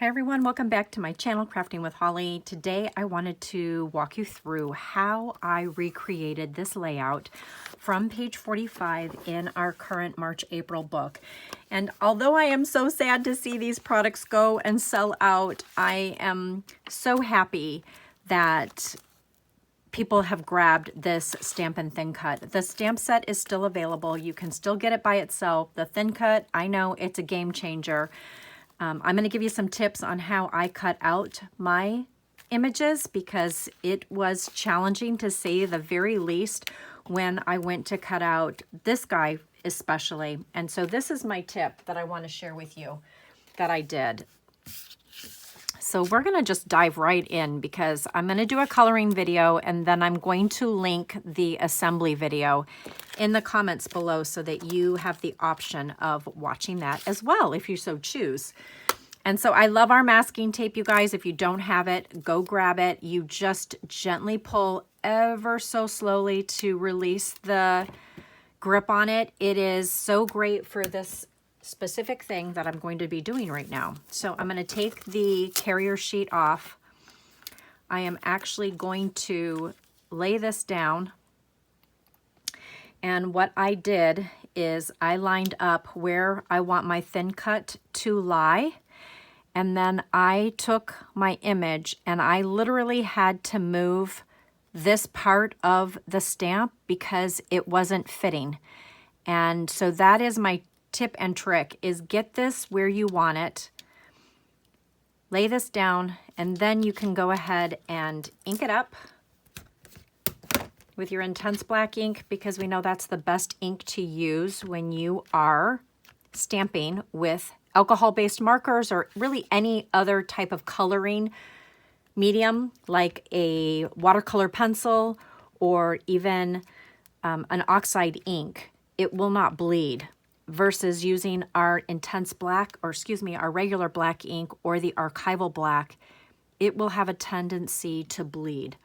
Hi everyone, welcome back to my channel, Crafting with Holly. Today I wanted to walk you through how I recreated this layout from page 45 in our current March-April book. And although I am so sad to see these products go and sell out, I am so happy that people have grabbed this Stampin' Thin Cut. The stamp set is still available. You can still get it by itself. The Thin Cut, I know it's a game changer. I'm going to give you some tips on how I cut out my images because it was challenging to say the very least when I went to cut out this guy especially. And so this is my tip that I want to share with you that I did. So we're going to just dive right in because I'm going to do a coloring video and then I'm going to link the assembly video in the comments below so that you have the option of watching that as well if you so choose. And so I love our masking tape, you guys. If you don't have it, go grab it. You just gently pull ever so slowly to release the grip on it. It is so great for this specific thing that I'm going to be doing right now. So I'm going to take the carrier sheet off. I am actually going to lay this down. And what I did is I lined up where I want my thin cut to lie. And then I took my image and I literally had to move this part of the stamp because it wasn't fitting. And so that is my tip and trick, is get this where you want it, lay this down, and then you can go ahead and ink it up with your intense black ink because we know that's the best ink to use when you are stamping with alcohol-based markers or really any other type of coloring medium like a watercolor pencil or even an oxide ink. It will not bleed versus using our intense black, or excuse me, our regular black ink or the archival black. It will have a tendency to bleed.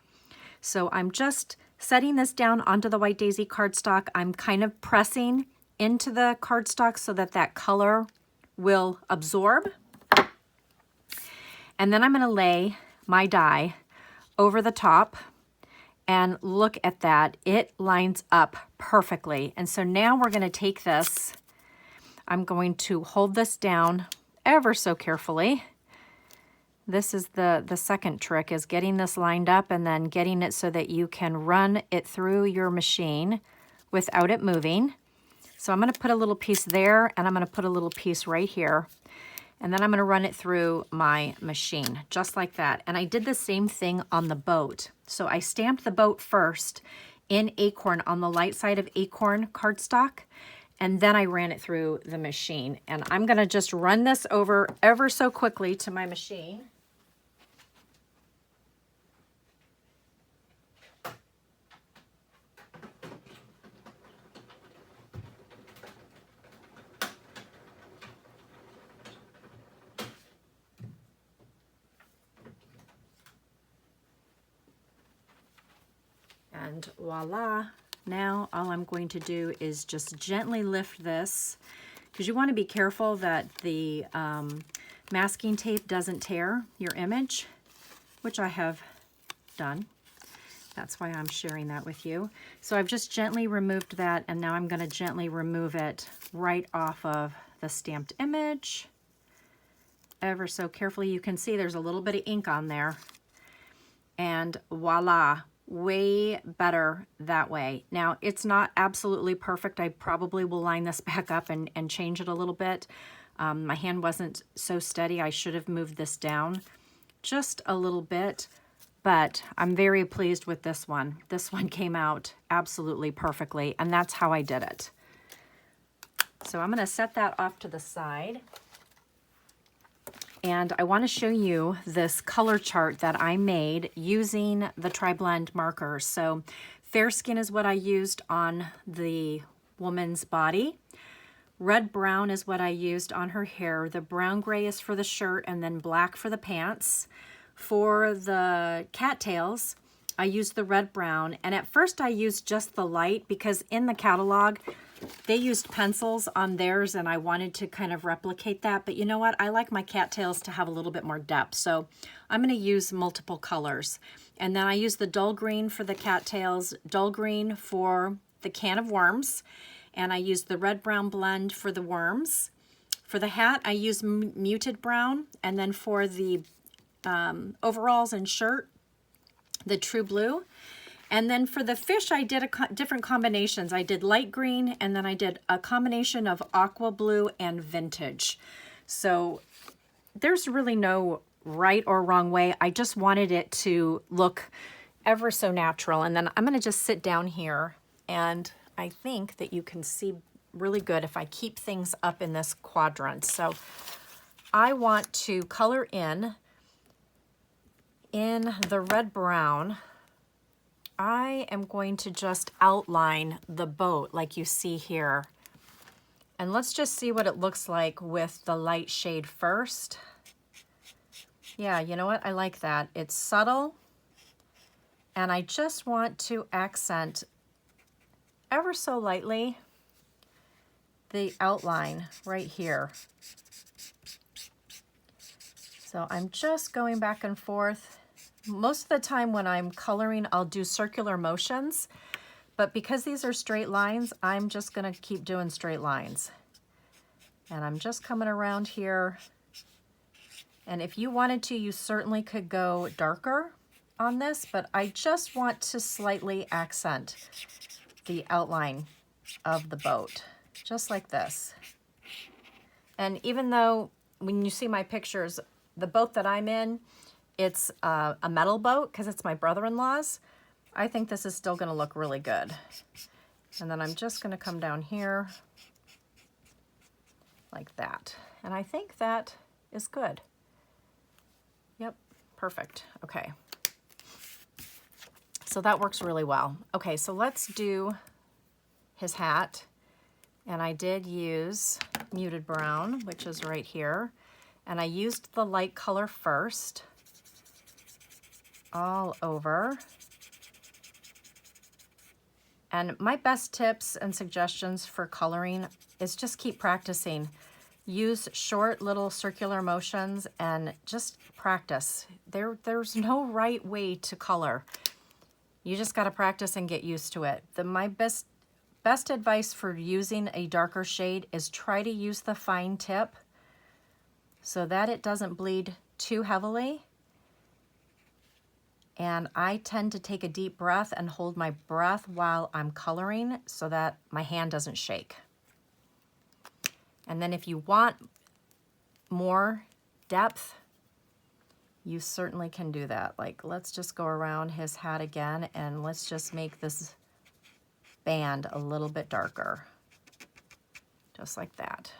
So I'm just setting this down onto the White Daisy cardstock. I'm kind of pressing into the cardstock so that that color will absorb. And then I'm going to lay my die over the top and look at that. It lines up perfectly. And so now we're going to take this. I'm going to hold this down ever so carefully. This is the second trick, is getting this lined up and then getting it so that you can run it through your machine without it moving. So I'm going to put a little piece there and I'm going to put a little piece right here. And then I'm going to run it through my machine just like that. And I did the same thing on the boat. So I stamped the boat first in Acorn on the light side of Acorn Cardstock. And then I ran it through the machine. And I'm going to just run this over ever so quickly to my machine. And voila, now all I'm going to do is just gently lift this because you want to be careful that the masking tape doesn't tear your image, which I have done. That's why I'm sharing that with you. So I've just gently removed that, and now I'm going to gently remove it right off of the stamped image. Ever so carefully. You can see there's a little bit of ink on there. And voila. Way better that way. Now, it's not absolutely perfect. I probably will line this back up and change it a little bit. My hand wasn't so steady. I should have moved this down just a little bit, but I'm very pleased with this one. This one came out absolutely perfectly, and that's how I did it. So I'm going to set that off to the side. And I want to show you this color chart that I made using the TriBlend markers. So fair skin is what I used on the woman's body. Red brown is what I used on her hair. The brown gray is for the shirt and then black for the pants. For the cattails, I used the red brown. And at first I used just the light because in the catalog They used pencils on theirs, and I wanted to kind of replicate that. But you know what? I like my cattails to have a little bit more depth. So I'm going to use multiple colors. And then I use the dull green for the cattails, dull green for the can of worms, and I use the red-brown blend for the worms. For the hat, I use muted brown, and then for the overalls and shirt, the true blue. And then for the fish, I did different combinations. I did light green, and then I did a combination of aqua blue and vintage. So there's really no right or wrong way. I just wanted it to look ever so natural. And then I'm going to just sit down here, and I think that you can see really good if I keep things up in this quadrant. So I want to color in the red brown. I am going to just outline the boat like you see here. And let's just see what it looks like with the light shade first. Yeah, you know what? I like that. It's subtle. And I just want to accent ever so lightly the outline right here. So I'm just going back and forth. Most of the time when I'm coloring, I'll do circular motions, but because these are straight lines, I'm just gonna keep doing straight lines. And I'm just coming around here. And if you wanted to, you certainly could go darker on this, but I just want to slightly accent the outline of the boat, just like this. And even though when you see my pictures, the boat that I'm in, it's a metal boat because it's my brother-in-law's, I think this is still going to look really good. And then I'm just going to come down here like that. And I think that is good. Yep, perfect. Okay. So that works really well. Okay, so let's do his hat. And I did use muted brown, which is right here. And I used the light color first, all over. And my best tips and suggestions for coloring is just keep practicing. Use short little circular motions and just practice. There's no right way to color. You just got to practice and get used to it. My best advice for using a darker shade is try to use the fine tip so that it doesn't bleed too heavily. And I tend to take a deep breath and hold my breath while I'm coloring so that my hand doesn't shake. And then if you want more depth, you certainly can do that. Like, let's just go around his hat again, and let's just make this band a little bit darker, just like that.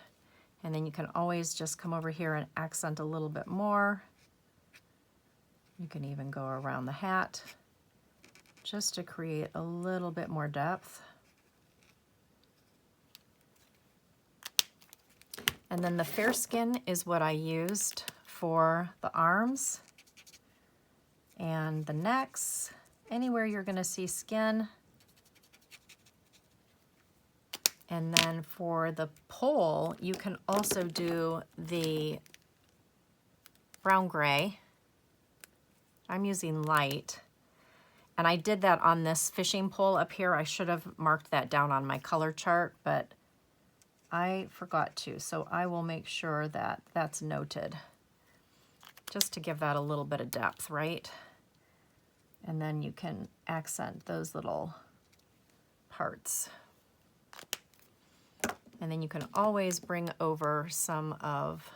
And then you can always just come over here and accent a little bit more. You can even go around the hat just to create a little bit more depth. And then the fair skin is what I used for the arms and the necks. Anywhere you're going to see skin. And then for the pole, you can also do the brown gray. I'm using light. And I did that on this fishing pole up here. I should have marked that down on my color chart, but I forgot to. So I will make sure that that's noted, just to give that a little bit of depth, right? And then you can accent those little parts. And then you can always bring over some of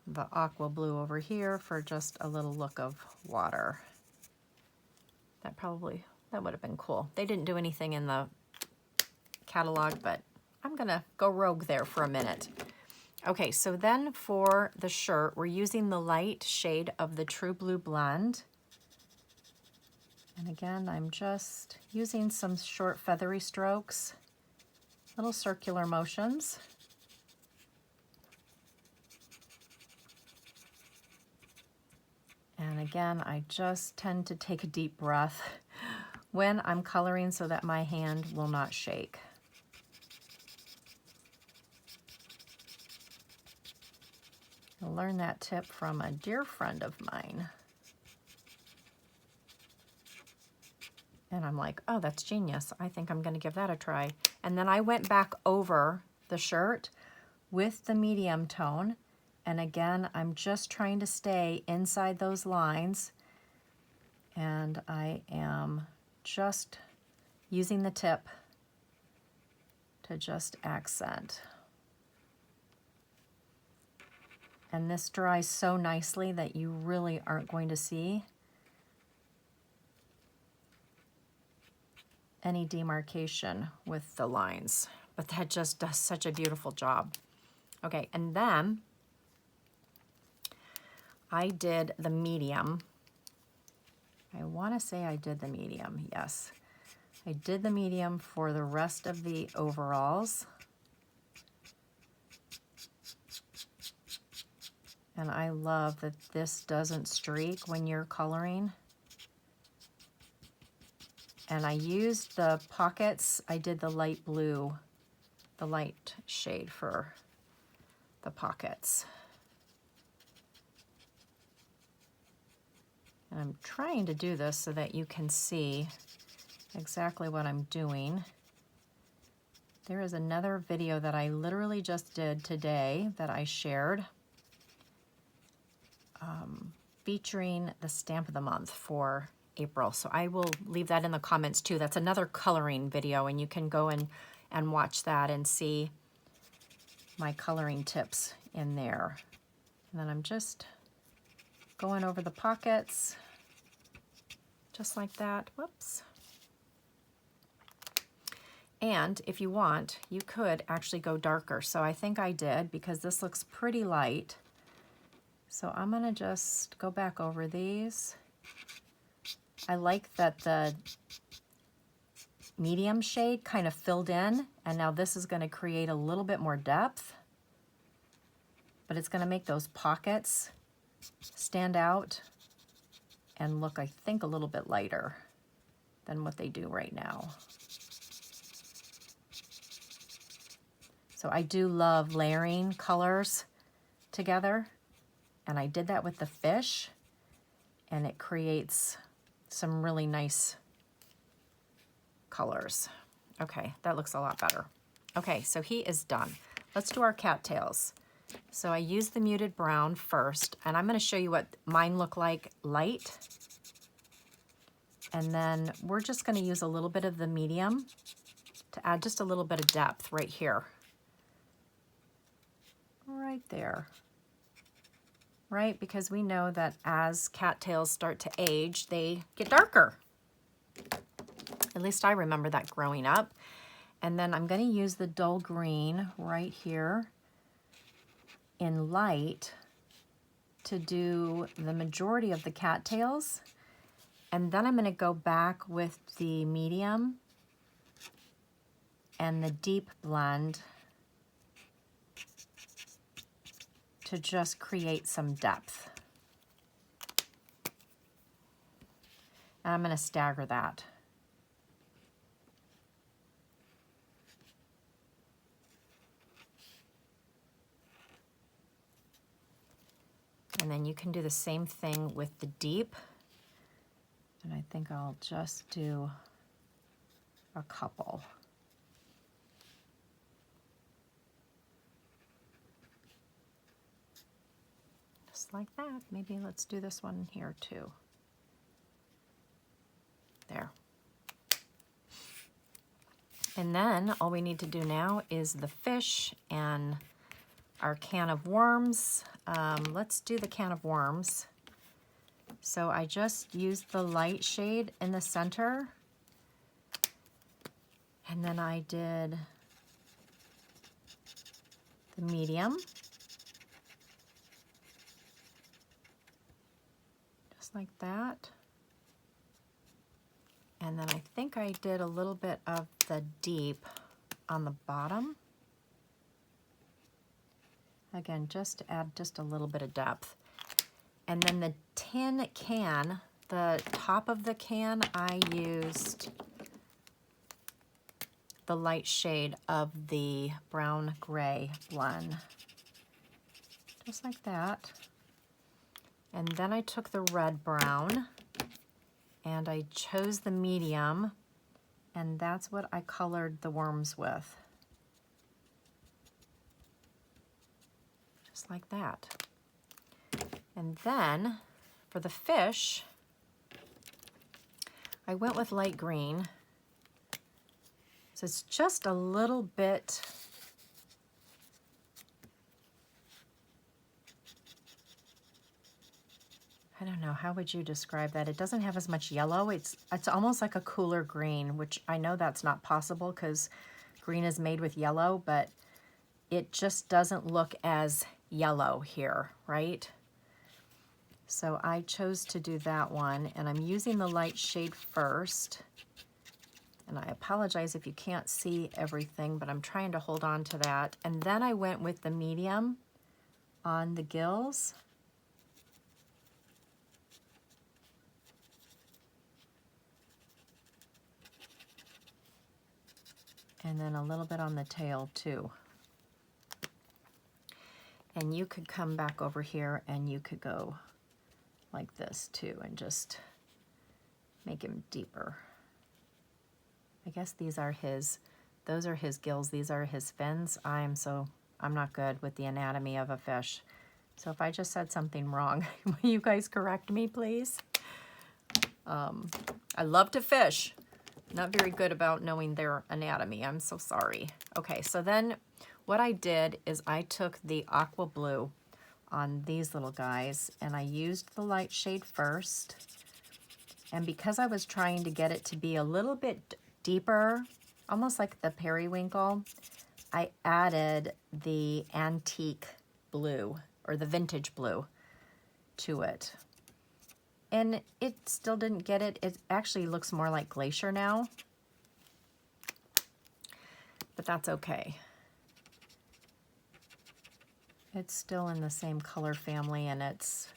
the aqua blue over here for just a little look of water. That would have been cool. They didn't do anything in the catalog, but I'm gonna go rogue there for a minute. Okay, so then for the shirt, we're using the light shade of the True Blue blend. And again, I'm just using some short feathery strokes, little circular motions. And again, I just tend to take a deep breath when I'm coloring so that my hand will not shake. I learned that tip from a dear friend of mine. And I'm like, oh, that's genius. I think I'm going to give that a try. And then I went back over the shirt with the medium tone. And again, I'm just trying to stay inside those lines. And I am just using the tip to just accent. And this dries so nicely that you really aren't going to see any demarcation with the lines. But that just does such a beautiful job. Okay, and then I did the medium. I want to say I did the medium, yes. I did the medium for the rest of the overalls. And I love that this doesn't streak when you're coloring. And I used the pockets. I did the light blue, the light shade for the pockets. And I'm trying to do this so that you can see exactly what I'm doing. There is another video that I literally just did today that I shared featuring the stamp of the month for April. So I will leave that in the comments too. That's another coloring video, and you can go and watch that and see my coloring tips in there. And then I'm just going over the pockets just like that. Whoops. And if you want, you could actually go darker. So I think I did, because this looks pretty light. So I'm gonna just go back over these. I like that the medium shade kind of filled in, and now this is gonna create a little bit more depth, but it's gonna make those pockets stand out and look, I think, a little bit lighter than what they do right now. So I do love layering colors together, and I did that with the fish, and it creates some really nice colors. Okay, that looks a lot better. Okay, so he is done. Let's do our cattails. So I used the muted brown first, and I'm going to show you what mine look like light. And then we're just going to use a little bit of the medium to add just a little bit of depth right here. Right there. Right? Because we know that as cattails start to age, they get darker. At least I remember that growing up. And then I'm going to use the dull green right here in light to do the majority of the cattails. And then I'm going to go back with the medium and the deep blend to just create some depth. And I'm going to stagger that. And then you can do the same thing with the deep. And I think I'll just do a couple. Just like that. Maybe let's do this one here too. There. And then all we need to do now is the fish and our can of worms. Let's do the can of worms. So I just used the light shade in the center, and then I did the medium, just like that. And then I think I did a little bit of the deep on the bottom. Again, just to add just a little bit of depth. And then the tin can, the top of the can, I used the light shade of the brown gray blend just like that. And then I took the red brown and I chose the medium, and that's what I colored the worms with. Just like that. And then for the fish, I went with light green. So it's just a little bit, I don't know, how would you describe that? It doesn't have as much yellow. It's almost like a cooler green, which I know that's not possible because green is made with yellow, but it just doesn't look as yellow here, right? So I chose to do that one, and I'm using the light shade first. And I apologize if you can't see everything, but I'm trying to hold on to that. And then I went with the medium on the gills. And then a little bit on the tail too. And you could come back over here and you could go like this too and just make him deeper. I guess these are his, those are his gills, these are his fins. I'm not good with the anatomy of a fish. So if I just said something wrong, will you guys correct me, please? I love to fish. Not very good about knowing their anatomy. I'm so sorry. Okay, so then what I did is I took the aqua blue on these little guys and I used the light shade first. And because I was trying to get it to be a little bit deeper, almost like the periwinkle, I added the antique blue or the vintage blue to it. And it still didn't get it. It actually looks more like glacier now, but that's okay. It's still in the same color family, and it's,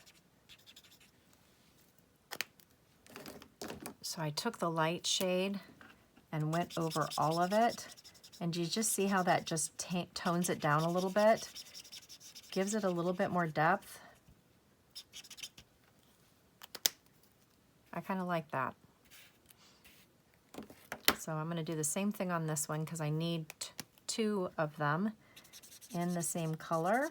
so I took the light shade and went over all of it, and you just see how that just tones it down a little bit, gives it a little bit more depth. I kind of like that. So I'm going to do the same thing on this one because I need two of them in the same color.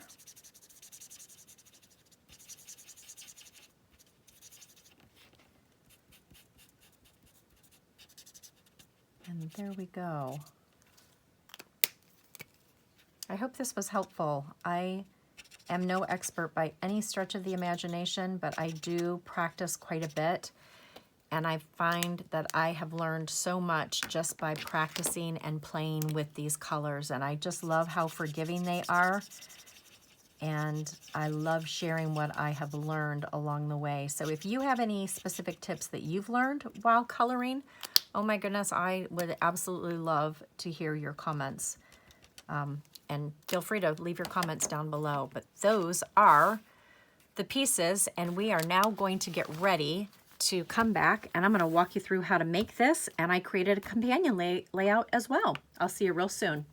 And there we go. I hope this was helpful. I am no expert by any stretch of the imagination, but I do practice quite a bit. And I find that I have learned so much just by practicing and playing with these colors. And I just love how forgiving they are. And I love sharing what I have learned along the way. So if you have any specific tips that you've learned while coloring, oh my goodness, I would absolutely love to hear your comments. And feel free to leave your comments down below. But those are the pieces, and we are now going to get ready to come back, and I'm going to walk you through how to make this, and I created a companion layout as well. I'll see you real soon.